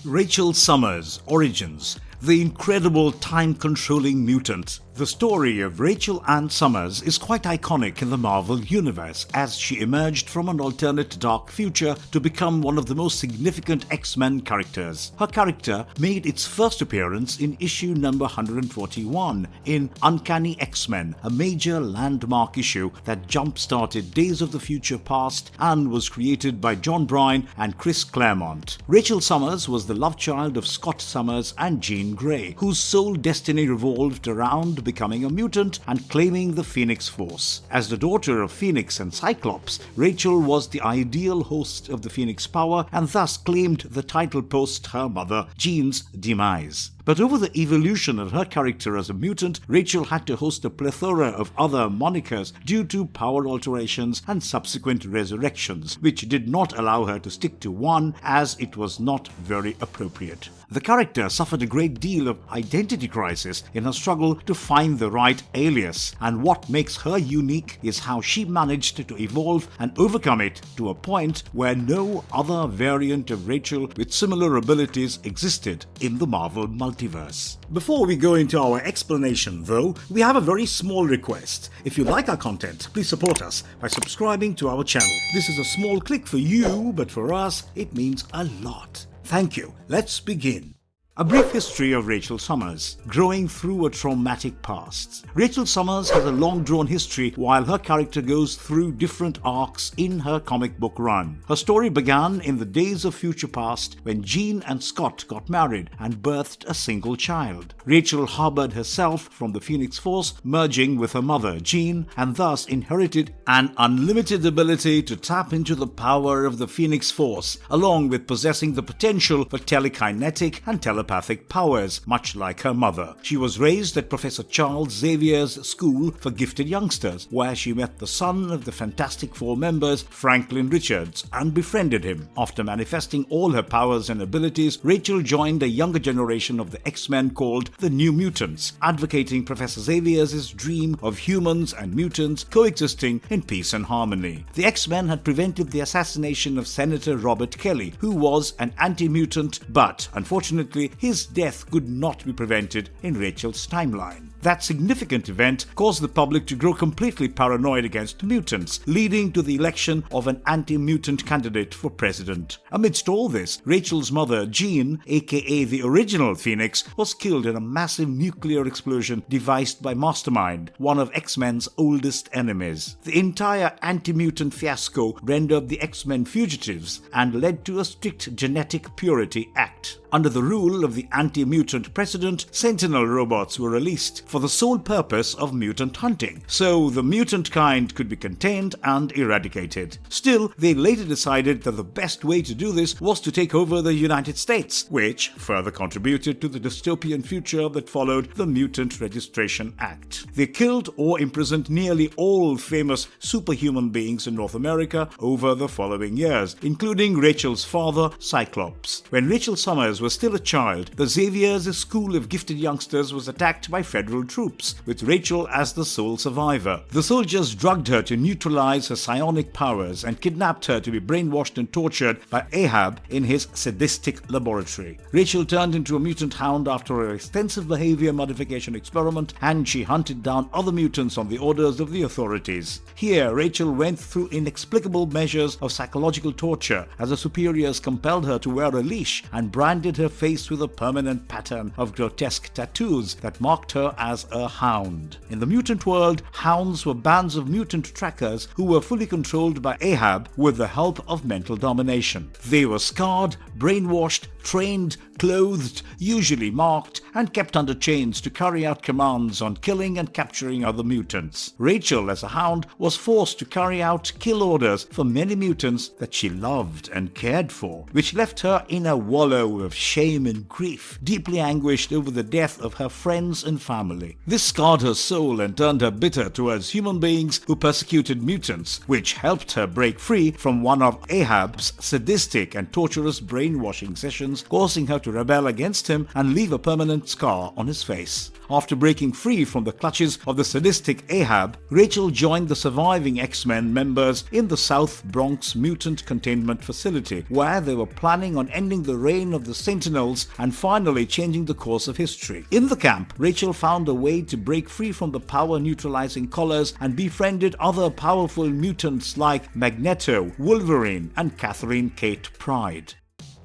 Rachel Summers' Origins, the incredible time-controlling mutant. The story of Rachel Ann Summers is quite iconic in the Marvel Universe, as she emerged from an alternate dark future to become one of the most significant X-Men characters. Her character made its first appearance in issue number 141 in Uncanny X-Men, a major landmark issue that jump-started Days of the Future Past and was created by John Byrne and Chris Claremont. Rachel Summers was the love child of Scott Summers and Jean Grey, whose sole destiny revolved around becoming a mutant and claiming the Phoenix Force. As the daughter of Phoenix and Cyclops, Rachel was the ideal host of the Phoenix Power and thus claimed the title post her mother, Jean's demise. But over the evolution of her character as a mutant, Rachel had to host a plethora of other monikers due to power alterations and subsequent resurrections, which did not allow her to stick to one, as it was not very appropriate. The character suffered a great deal of identity crisis in her struggle to find the right alias, and what makes her unique is how she managed to evolve and overcome it to a point where no other variant of Rachel with similar abilities existed in the Marvel multiverse. Before we go into our explanation though, we have a very small request. If you like our content, please support us by subscribing to our channel. This is a small click for you, but for us, it means a lot. Thank you. Let's begin. A brief history of Rachel Summers, growing through a traumatic past. Rachel Summers has a long-drawn history while her character goes through different arcs in her comic book run. Her story began in the Days of Future Past when Jean and Scott got married and birthed a single child. Rachel harbored herself from the Phoenix Force, merging with her mother, Jean, and thus inherited an unlimited ability to tap into the power of the Phoenix Force, along with possessing the potential for telekinetic and telepathic powers, much like her mother. She was raised at Professor Charles Xavier's School for Gifted Youngsters, where she met the son of the Fantastic Four members, Franklin Richards, and befriended him. After manifesting all her powers and abilities, Rachel joined a younger generation of the X-Men called the New Mutants, advocating Professor Xavier's dream of humans and mutants coexisting in peace and harmony. The X-Men had prevented the assassination of Senator Robert Kelly, who was an anti-mutant, but unfortunately his death could not be prevented in Rachel's timeline. That significant event caused the public to grow completely paranoid against mutants, leading to the election of an anti-mutant candidate for president. Amidst all this, Rachel's mother, Jean, aka the original Phoenix, was killed in a massive nuclear explosion devised by Mastermind, one of X-Men's oldest enemies. The entire anti-mutant fiasco rendered the X-Men fugitives and led to a strict Genetic Purity Act. Under the rule of the anti-mutant president, Sentinel robots were released for the sole purpose of mutant hunting, so the mutant kind could be contained and eradicated. Still, they later decided that the best way to do this was to take over the United States, which further contributed to the dystopian future that followed the Mutant Registration Act. They killed or imprisoned nearly all famous superhuman beings in North America over the following years, including Rachel's father, Cyclops. When Rachel Summers was still a child, the Xavier's School of Gifted Youngsters was attacked by federal troops, with Rachel as the sole survivor. The soldiers drugged her to neutralize her psionic powers and kidnapped her to be brainwashed and tortured by Ahab in his sadistic laboratory. Rachel turned into a mutant hound after her extensive behavior modification experiment, and she hunted down other mutants on the orders of the authorities. Here, Rachel went through inexplicable measures of psychological torture as her superiors compelled her to wear a leash and branded her face with a permanent pattern of grotesque tattoos that marked her as a hound. In the mutant world, hounds were bands of mutant trackers who were fully controlled by Ahab with the help of mental domination. They were scarred, brainwashed, trained, clothed, usually marked, and kept under chains to carry out commands on killing and capturing other mutants. Rachel, as a hound, was forced to carry out kill orders for many mutants that she loved and cared for, which left her in a wallow of shame and grief, deeply anguished over the death of her friends and family. This scarred her soul and turned her bitter towards human beings who persecuted mutants, which helped her break free from one of Ahab's sadistic and torturous brainwashing sessions, causing her to rebel against him and leave a permanent scar on his face. After breaking free from the clutches of the sadistic Ahab, Rachel joined the surviving X-Men members in the South Bronx Mutant Containment Facility, where they were planning on ending the reign of the Sentinels and finally changing the course of history. In the camp, Rachel found a way to break free from the power-neutralizing collars and befriended other powerful mutants like Magneto, Wolverine, and Catherine Kate Pryde.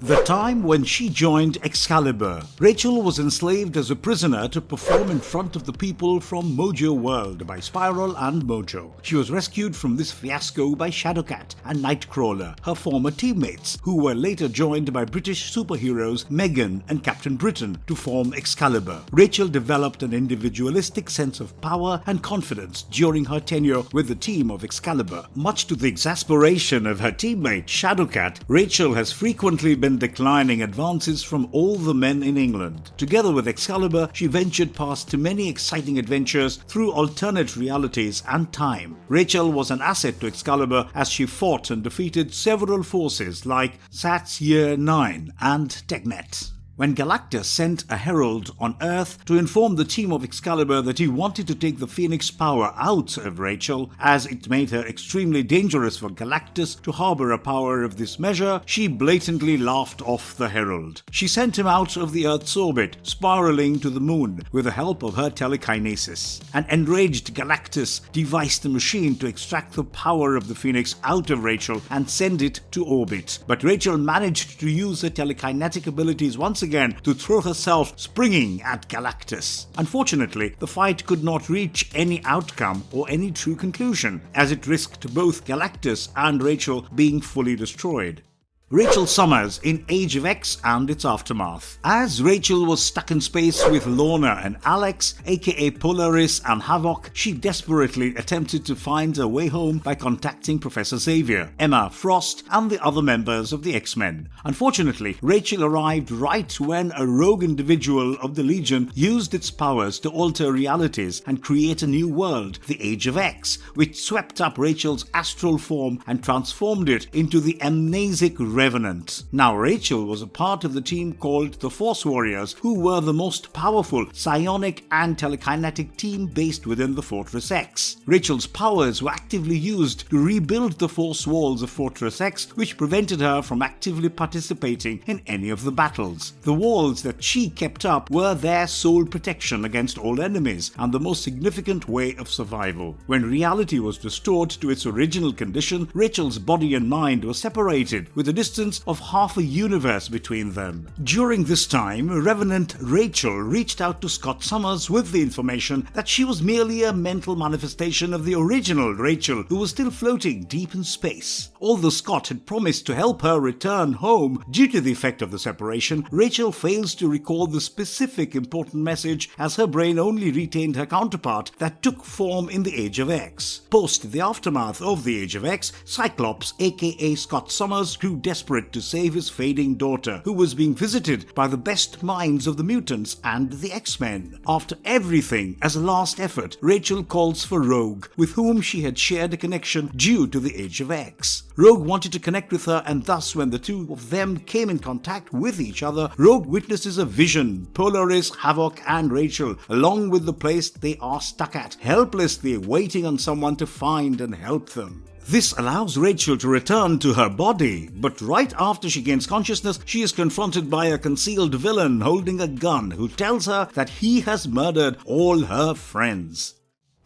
The time when she joined Excalibur, Rachel was enslaved as a prisoner to perform in front of the people from Mojo World by Spiral and Mojo. She was rescued from this fiasco by Shadowcat and Nightcrawler, her former teammates, who were later joined by British superheroes Megan and Captain Britain to form Excalibur. Rachel developed an individualistic sense of power and confidence during her tenure with the team of Excalibur. Much to the exasperation of her teammate Shadowcat, Rachel has frequently been declining advances from all the men in England. Together with Excalibur, she ventured past many exciting adventures through alternate realities and time. Rachel was an asset to Excalibur as she fought and defeated several forces like Zat's Year 9 and Technet. When Galactus sent a herald on Earth to inform the team of Excalibur that he wanted to take the Phoenix power out of Rachel, as it made her extremely dangerous for Galactus to harbor a power of this measure, she blatantly laughed off the herald. She sent him out of the Earth's orbit, spiraling to the moon with the help of her telekinesis. An enraged Galactus devised a machine to extract the power of the Phoenix out of Rachel and send it to orbit. But Rachel managed to use her telekinetic abilities once again to throw herself springing at Galactus. Unfortunately, the fight could not reach any outcome or any true conclusion, as it risked both Galactus and Rachel being fully destroyed. Rachel Summers in Age of X and its aftermath. As Rachel was stuck in space with Lorna and Alex, aka Polaris and Havoc, she desperately attempted to find her way home by contacting Professor Xavier, Emma Frost, and the other members of the X-Men. Unfortunately, Rachel arrived right when a rogue individual of the Legion used its powers to alter realities and create a new world, the Age of X, which swept up Rachel's astral form and transformed it into the amnesic Revenant. Now, Rachel was a part of the team called the Force Warriors, who were the most powerful psionic and telekinetic team based within the Fortress X. Rachel's powers were actively used to rebuild the force walls of Fortress X, which prevented her from actively participating in any of the battles. The walls that she kept up were their sole protection against all enemies and the most significant way of survival. When reality was restored to its original condition, Rachel's body and mind were separated, with a distance of half a universe between them. During this time, Revenant Rachel reached out to Scott Summers with the information that she was merely a mental manifestation of the original Rachel, who was still floating deep in space. Although Scott had promised to help her return home due to the effect of the separation, Rachel fails to recall the specific important message, as her brain only retained her counterpart that took form in the Age of X. Post the aftermath of the Age of X, Cyclops, aka Scott Summers, grew desperate to save his fading daughter, who was being visited by the best minds of the mutants and the X-Men. After everything, as a last effort, Rachel calls for Rogue, with whom she had shared a connection due to the Age of X. Rogue wanted to connect with her, and thus when the two of them came in contact with each other, Rogue witnesses a vision: Polaris, Havoc, and Rachel, along with the place they are stuck at, helplessly waiting on someone to find and help them. This allows Rachel to return to her body, but right after she gains consciousness, she is confronted by a concealed villain holding a gun who tells her that he has murdered all her friends.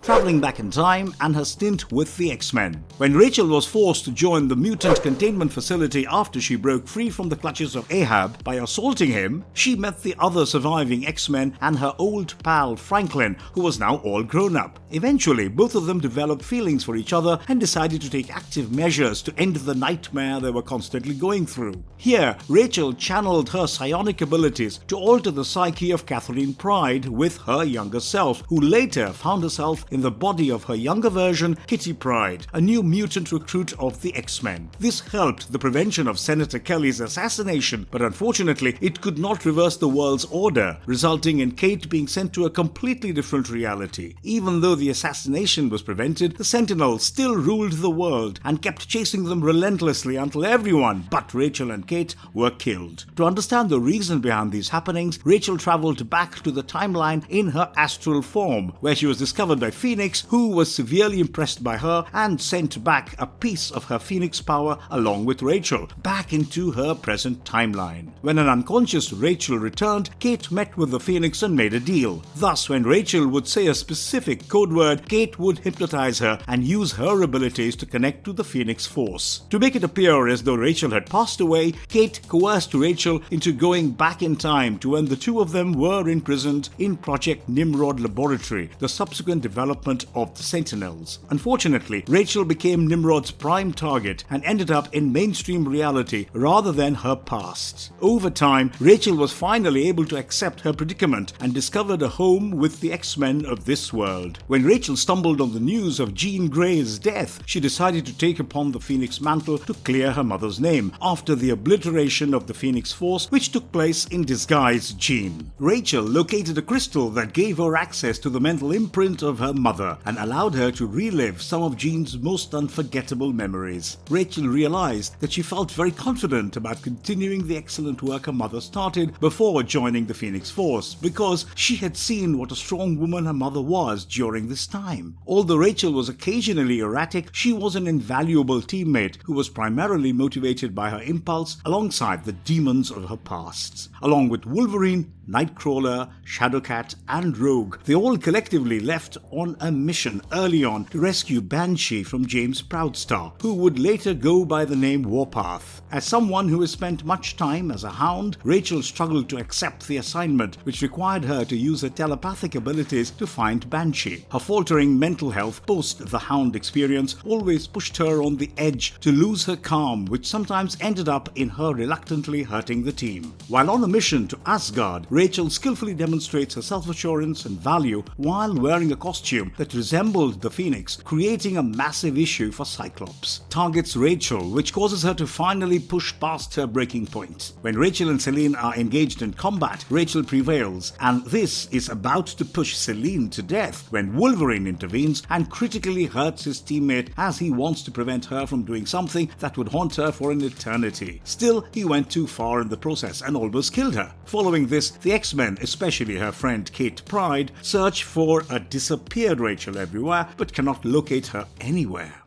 Traveling back in time and her stint with the X-Men. When Rachel was forced to join the mutant containment facility after she broke free from the clutches of Ahab by assaulting him, she met the other surviving X-Men and her old pal Franklin, who was now all grown up. Eventually, both of them developed feelings for each other and decided to take active measures to end the nightmare they were constantly going through. Here, Rachel channeled her psionic abilities to alter the psyche of Catherine Pryde with her younger self, who later found herself in the body of her younger version, Kitty Pryde, a new mutant recruit of the X-Men. This helped the prevention of Senator Kelly's assassination, but unfortunately it could not reverse the world's order, resulting in Kate being sent to a completely different reality. Even though the assassination was prevented, the Sentinels still ruled the world and kept chasing them relentlessly until everyone but Rachel and Kate were killed. To understand the reason behind these happenings, Rachel traveled back to the timeline in her astral form, where she was discovered by Phoenix, who was severely impressed by her and sent back a piece of her Phoenix power along with Rachel back into her present timeline. When an unconscious Rachel returned, Kate met with the Phoenix and made a deal. Thus, when Rachel would say a specific code word, Kate would hypnotize her and use her abilities to connect to the Phoenix Force. To make it appear as though Rachel had passed away, Kate coerced Rachel into going back in time to when the two of them were imprisoned in Project Nimrod Laboratory, the subsequent development of the Sentinels. Unfortunately, Rachel became Nimrod's prime target and ended up in mainstream reality rather than her past. Over time, Rachel was finally able to accept her predicament and discovered a home with the X-Men of this world. When Rachel stumbled on the news of Jean Grey's death, she decided to take upon the Phoenix mantle to clear her mother's name after the obliteration of the Phoenix Force, which took place in disguise Jean. Rachel located a crystal that gave her access to the mental imprint of her mother and allowed her to relive some of Jean's most unforgettable memories. Rachel realized that she felt very confident about continuing the excellent work her mother started before joining the Phoenix Force because she had seen what a strong woman her mother was during this time. Although Rachel was occasionally erratic, she was an invaluable teammate who was primarily motivated by her impulse alongside the demons of her past. Along with Wolverine, Nightcrawler, Shadowcat, and Rogue, they all collectively left on a mission early on to rescue Banshee from James Proudstar, who would later go by the name Warpath. As someone who has spent much time as a hound, Rachel struggled to accept the assignment, which required her to use her telepathic abilities to find Banshee. Her faltering mental health post the hound experience always pushed her on the edge to lose her calm, which sometimes ended up in her reluctantly hurting the team. While on a mission to Asgard, Rachel skillfully demonstrates her self-assurance and value while wearing a costume that resembled the Phoenix, creating a massive issue for Cyclops. Targets Rachel, which causes her to finally push past her breaking point. When Rachel and Selene are engaged in combat, Rachel prevails, and this is about to push Selene to death when Wolverine intervenes and critically hurts his teammate as he wants to prevent her from doing something that would haunt her for an eternity. Still, he went too far in the process and almost killed her. Following this, the X-Men, especially her friend Kate Pryde, search for a disappeared Rachel everywhere but cannot locate her anywhere.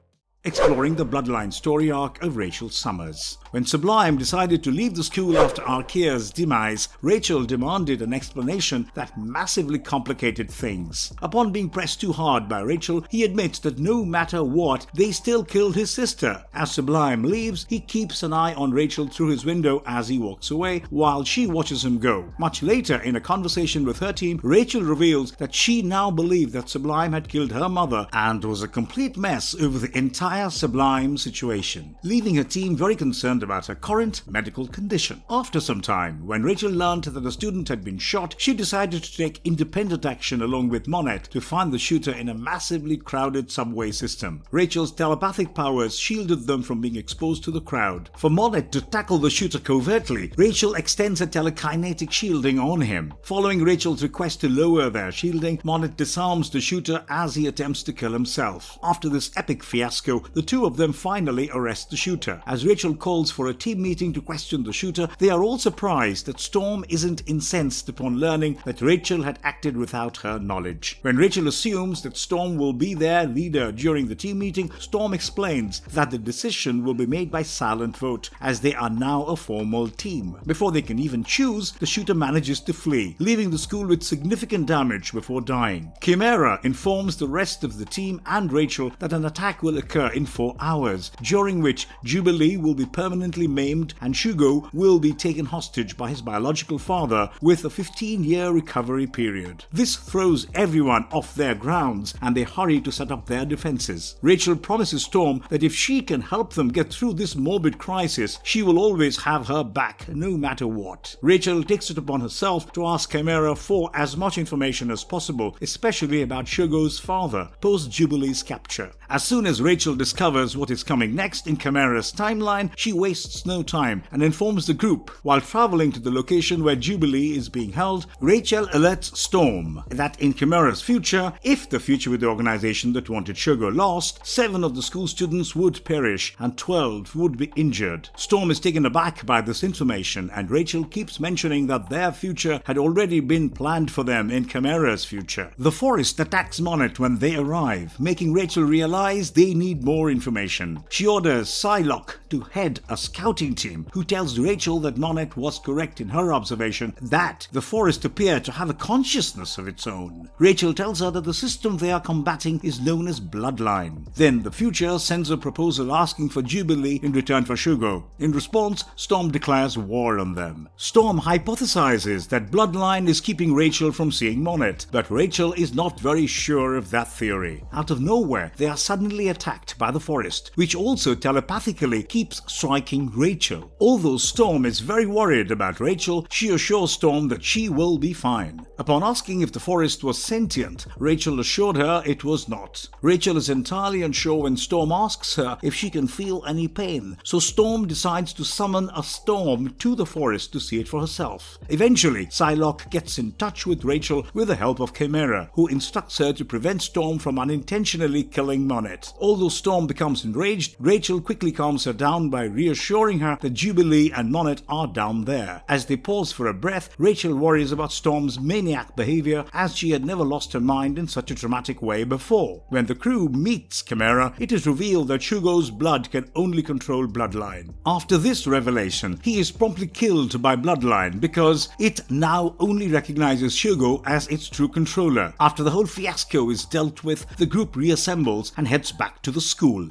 Exploring the Bloodline story arc of Rachel Summers. When Sublime decided to leave the school after Archaea's demise, Rachel demanded an explanation that massively complicated things. Upon being pressed too hard by Rachel, he admits that no matter what, they still killed his sister. As Sublime leaves, he keeps an eye on Rachel through his window as he walks away, while she watches him go. Much later, in a conversation with her team, Rachel reveals that she now believed that Sublime had killed her mother and was a complete mess over the entire Sublime situation, leaving her team very concerned about her current medical condition. After some time, when Rachel learned that a student had been shot, she decided to take independent action along with Monet to find the shooter in a massively crowded subway system. Rachel's telepathic powers shielded them from being exposed to the crowd. For Monet to tackle the shooter covertly, Rachel extends her telekinetic shielding on him. Following Rachel's request to lower their shielding, Monet disarms the shooter as he attempts to kill himself. After this epic fiasco, the two of them finally arrest the shooter. As Rachel calls for a team meeting to question the shooter, they are all surprised that Storm isn't incensed upon learning that Rachel had acted without her knowledge. When Rachel assumes that Storm will be their leader during the team meeting, Storm explains that the decision will be made by silent vote, as they are now a formal team. Before they can even choose, the shooter manages to flee, leaving the school with significant damage before dying. Chimera informs the rest of the team and Rachel that an attack will occur in 4 hours, during which Jubilee will be permanently maimed and Shugo will be taken hostage by his biological father with a 15-year recovery period. This throws everyone off their grounds and they hurry to set up their defenses. Rachel promises Storm that if she can help them get through this morbid crisis, she will always have her back no matter what. Rachel takes it upon herself to ask Chimera for as much information as possible, especially about Shugo's father post Jubilee's capture. As soon as Rachel discovers what is coming next in Chimera's timeline, she wastes no time and informs the group. While traveling to the location where Jubilee is being held, Rachel alerts Storm that in Chimera's future, if the future with the organization that wanted Sugar lost, 7 of the school students would perish and 12 would be injured. Storm is taken aback by this information, and Rachel keeps mentioning that their future had already been planned for them in Chimera's future. The Forest attacks Monet when they arrive, making Rachel realize they need more information. She orders Psylocke to head a scouting team, who tells Rachel that Monet was correct in her observation that the Forest appeared to have a consciousness of its own. Rachel tells her that the system they are combating is known as Bloodline. Then the future sends a proposal asking for Jubilee in return for Sugar. In response, Storm declares war on them. Storm hypothesizes that Bloodline is keeping Rachel from seeing Monet, but Rachel is not very sure of that theory. Out of nowhere, they are suddenly attacked by the Forest, which also telepathically keeps striking Rachel. Although Storm is very worried about Rachel, she assures Storm that she will be fine. Upon asking if the Forest was sentient, Rachel assured her it was not. Rachel is entirely unsure when Storm asks her if she can feel any pain, so Storm decides to summon a storm to the Forest to see it for herself. Eventually, Psylocke gets in touch with Rachel with the help of Chimera, who instructs her to prevent Storm from unintentionally killing Monet. Although Storm becomes enraged, Rachel quickly calms her down by reassuring her that Jubilee and Monet are down there. As they pause for a breath, Rachel worries about Storm's maniac behavior, as she had never lost her mind in such a dramatic way before. When the crew meets Chimera, it is revealed that Shugo's blood can only control Bloodline. After this revelation, he is promptly killed by Bloodline because it now only recognizes Shugo as its true controller. After the whole fiasco is dealt with, the group reassembles and heads back to the school.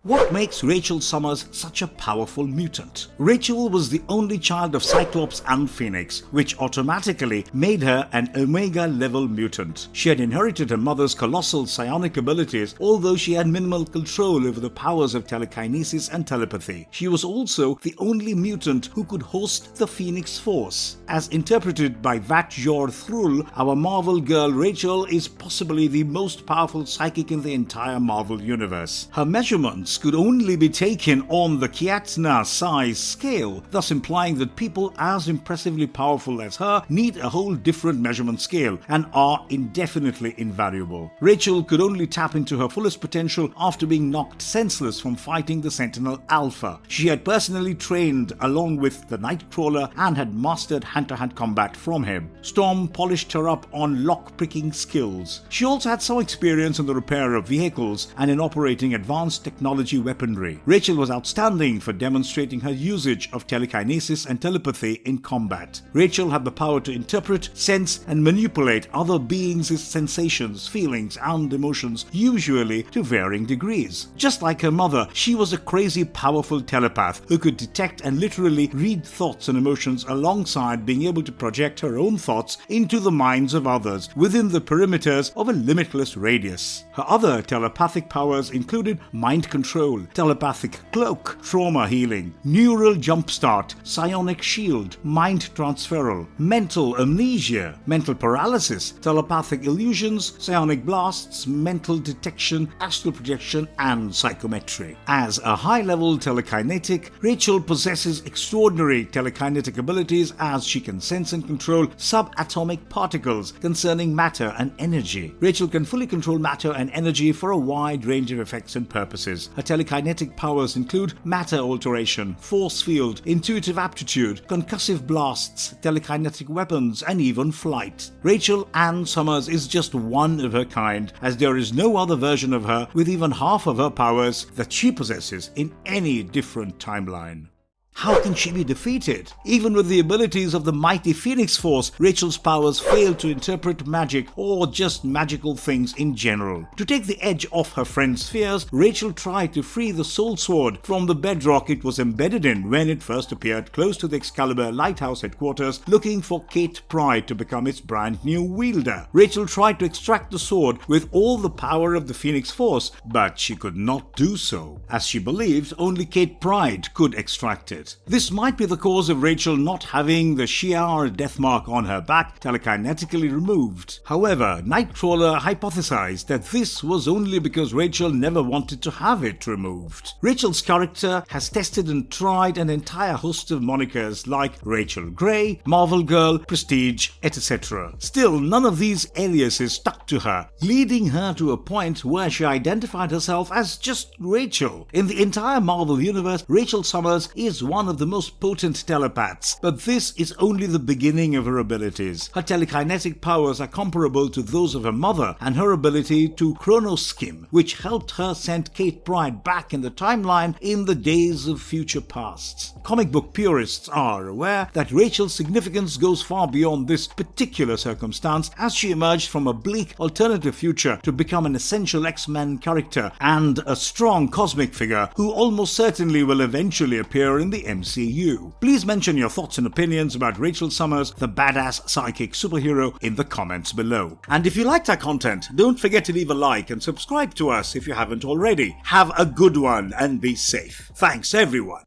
What makes Rachel Summers such a powerful mutant? Rachel was the only child of Cyclops and Phoenix, which automatically made her an Omega-level mutant. She had inherited her mother's colossal psionic abilities, although she had minimal control over the powers of telekinesis and telepathy. She was also the only mutant who could host the Phoenix Force. As interpreted by Vatjor Thrul, our Marvel girl Rachel is possibly the most powerful psychic in the entire Marvel universe. Her measurements could only be taken on the Kiatna size scale, thus implying that people as impressively powerful as her need a whole different measurement scale and are indefinitely invariable. Rachel could only tap into her fullest potential after being knocked senseless from fighting the Sentinel Alpha. She had personally trained along with the Nightcrawler and had mastered hand-to-hand combat from him. Storm polished her up on lock-picking skills. She also had some experience in the repair of vehicles and in operating advanced technology weaponry. Rachel was outstanding for demonstrating her usage of telekinesis and telepathy in combat. Rachel had the power to interpret, sense, and manipulate other beings' sensations, feelings, and emotions, usually to varying degrees. Just like her mother, she was a crazy powerful telepath who could detect and literally read thoughts and emotions alongside being able to project her own thoughts into the minds of others within the perimeters of a limitless radius. Her other telepathic powers included mind control, telepathic cloak, trauma healing, neural jumpstart, psionic shield, mind transferal, mental amnesia, mental paralysis, telepathic illusions, psionic blasts, mental detection, astral projection, and psychometry. As a high-level telekinetic, Rachel possesses extraordinary telekinetic abilities as she can sense and control subatomic particles concerning matter and energy. Rachel can fully control matter and energy for a wide range of effects and purposes. Her telekinetic powers include matter alteration, force field, intuitive aptitude, concussive blasts, telekinetic weapons, and even flight. Rachel Ann Summers is just one of her kind, as there is no other version of her with even half of her powers that she possesses in any different timeline. How can she be defeated? Even with the abilities of the mighty Phoenix Force, Rachel's powers fail to interpret magic or just magical things in general. To take the edge off her friend's fears, Rachel tried to free the Soul Sword from the bedrock it was embedded in when it first appeared close to the Excalibur Lighthouse headquarters, looking for Kate Pryde to become its brand new wielder. Rachel tried to extract the sword with all the power of the Phoenix Force, but she could not do so, as she believed only Kate Pryde could extract it. it. This might be the cause of Rachel not having the Shi'ar death mark on her back telekinetically removed. However, Nightcrawler hypothesized that this was only because Rachel never wanted to have it removed. Rachel's character has tested and tried an entire host of monikers like Rachel Grey, Marvel Girl, Prestige, etc. Still, none of these aliases stuck to her, leading her to a point where she identified herself as just Rachel. In the entire Marvel universe, Rachel Summers is one of the most potent telepaths, but this is only the beginning of her abilities. Her telekinetic powers are comparable to those of her mother, and her ability to chronoskim, which helped her send Kate Pryde back in the timeline in the days of future pasts. Comic book purists are aware that Rachel's significance goes far beyond this particular circumstance, as she emerged from a bleak alternative future to become an essential X-Men character and a strong cosmic figure who almost certainly will eventually appear in the MCU. Please mention your thoughts and opinions about Rachel Summers, the badass psychic superhero, in the comments below. And if you liked our content, don't forget to leave a like and subscribe to us if you haven't already. Have a good one and be safe. Thanks everyone.